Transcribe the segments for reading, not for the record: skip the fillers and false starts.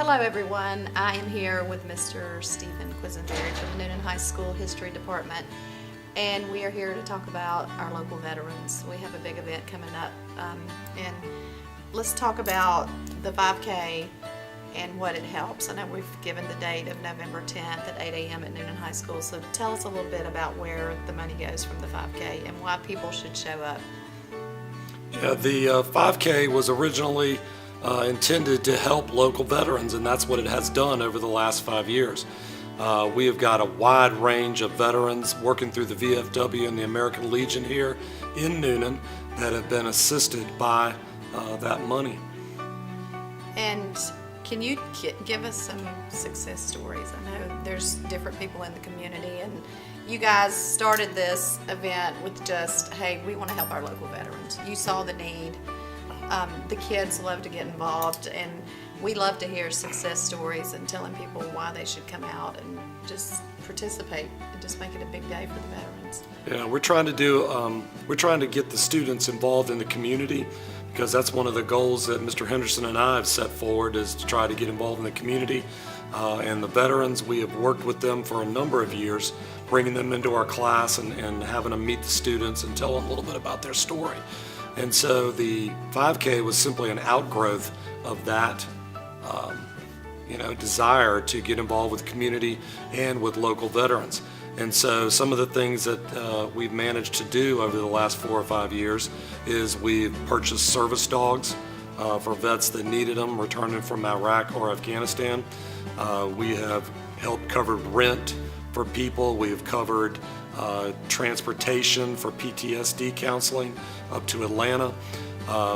Hello everyone, I am here with Mr. Stephen Quisenberry from the Newnan High School History Department, and we are here to talk about our local veterans. We have a big event coming up, and let's talk about the 5K and what it helps. I know we've given the date of November 10th at 8 a.m. at Newnan High School, so tell us a little bit about where the money goes from the 5K and why people should show up. Yeah, the 5K was originally intended to help local veterans, and that's what it has done over the last 5 years. We have got a wide range of veterans working through the VFW and the American Legion here in Newnan that have been assisted by that money. And can you give us some success stories? I know there's different people in the community, and you guys started this event with just, hey, we want to help our local veterans. You saw the need. The kids love to get involved, and we love to hear success stories and telling people why they should come out and just participate and just make it a big day for the veterans. Yeah, we're trying to get the students involved in the community, because that's one of the goals that Mr. Henderson and I have set forward, is to try to get involved in the community. And the veterans, we have worked with them for a number of years, bringing them into our class and having them meet the students and tell them a little bit about their story. And so the 5K was simply an outgrowth of that desire to get involved with the community and with local veterans. And so some of the things that we've managed to do over the last 4 or 5 years is we've purchased service dogs for vets that needed them, returning from Iraq or Afghanistan. We have helped cover rent for people. We have covered transportation for PTSD counseling up to Atlanta.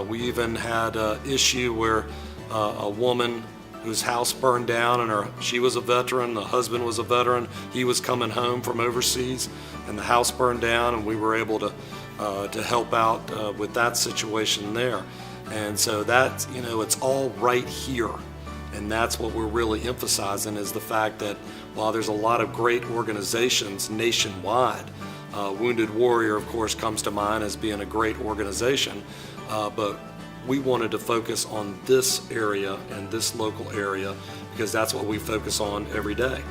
We even had an issue where a woman whose house burned down, and she was a veteran, the husband was a veteran, he was coming home from overseas, and the house burned down, and we were able to help out with that situation there. And so that, it's all right here. And that's what we're really emphasizing, is the fact that while there's a lot of great organizations nationwide, Wounded Warrior, of course, comes to mind as being a great organization, but we wanted to focus on this area and this local area because that's what we focus on every day.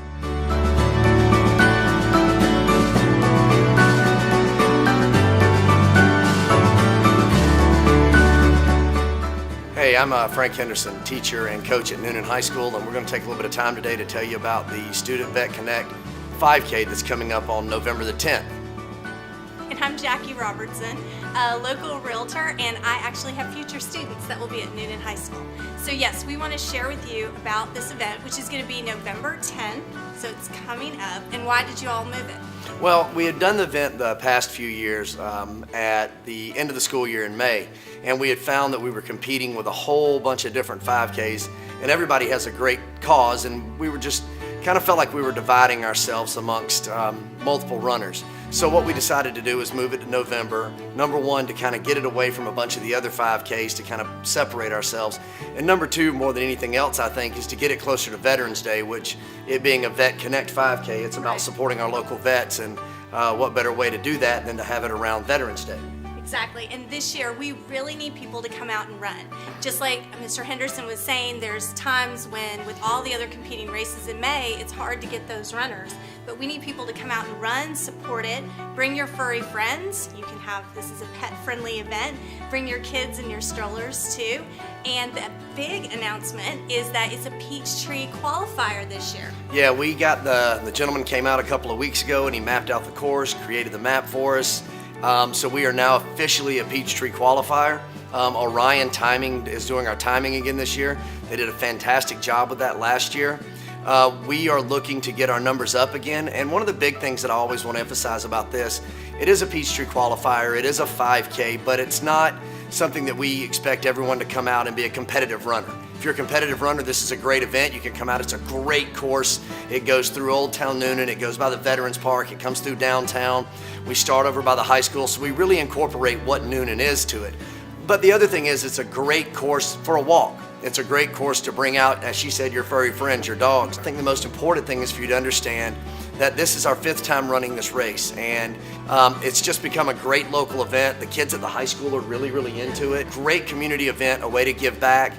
Hey, I'm Frank Henderson, teacher and coach at Newnan High School, and we're going to take a little bit of time today to tell you about the Student Vet Connect 5K that's coming up on November the 10th. And I'm Jackie Robertson, a local realtor, and I actually have future students that will be at Newnan High School. So yes, we want to share with you about this event, which is going to be November 10th, so it's coming up. And why did you all move it? Well, we had done the event the past few years at the end of the school year in May, and we had found that we were competing with a whole bunch of different 5Ks, and everybody has a great cause, and we were just kind of felt like we were dividing ourselves amongst multiple runners. So what we decided to do is move it to November. Number one, to kind of get it away from a bunch of the other 5Ks, to kind of separate ourselves. And number two, more than anything else, I think, is to get it closer to Veterans Day, which, it being a Vet Connect 5K, it's about supporting our local vets, and what better way to do that than to have it around Veterans Day. Exactly, and this year we really need people to come out and run. Just like Mr. Henderson was saying, there's times when with all the other competing races in May, it's hard to get those runners. But we need people to come out and run, support it, bring your furry friends. You can have, this is a pet-friendly event. Bring your kids and your strollers too. And the big announcement is that it's a Peachtree qualifier this year. Yeah, we got the gentleman came out a couple of weeks ago and he mapped out the course, created the map for us. So we are now officially a Peachtree qualifier. Orion Timing is doing our timing again this year. They did a fantastic job with that last year. We are looking to get our numbers up again, and one of the big things that I always want to emphasize about this, it is a Peachtree qualifier, it is a 5K, but it's not something that we expect everyone to come out and be a competitive runner. If you're a competitive runner, this is a great event. You can come out, it's a great course. It goes through Old Town Newnan, it goes by the Veterans Park, it comes through downtown. We start over by the high school, so we really incorporate what Newnan is to it. But the other thing is, it's a great course for a walk. It's a great course to bring out, as she said, your furry friends, your dogs. I think the most important thing is for you to understand that this is our 5th time running this race, and it's just become a great local event. The kids at the high school are really, really into it. Great community event, a way to give back.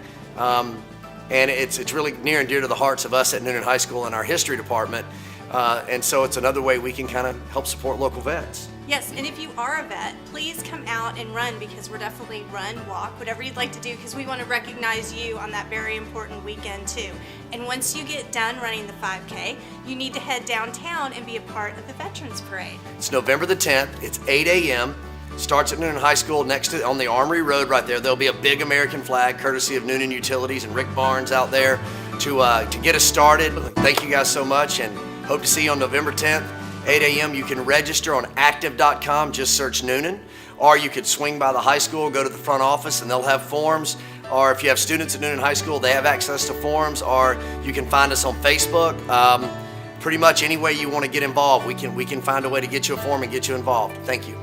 and it's really near and dear to the hearts of us at Newnan High School and our history department. And so it's another way we can kind of help support local vets. Yes, and if you are a vet, please come out and run, because we're definitely run, walk, whatever you'd like to do, because we want to recognize you on that very important weekend too. And once you get done running the 5K, you need to head downtown and be a part of the Veterans Parade. It's November the 10th. It's 8 a.m. Starts at Newnan High School on the Armory Road right there. There'll be a big American flag courtesy of Newnan Utilities and Rick Barnes out there to get us started. Thank you guys so much, and hope to see you on November 10th. 8 a.m. You can register on active.com, just search Newnan, or you could swing by the high school, go to the front office, and they'll have forms. Or if you have students at Newnan High School, they have access to forms, or you can find us on Facebook. Pretty much any way you want to get involved, we can find a way to get you a form and get you involved. Thank you.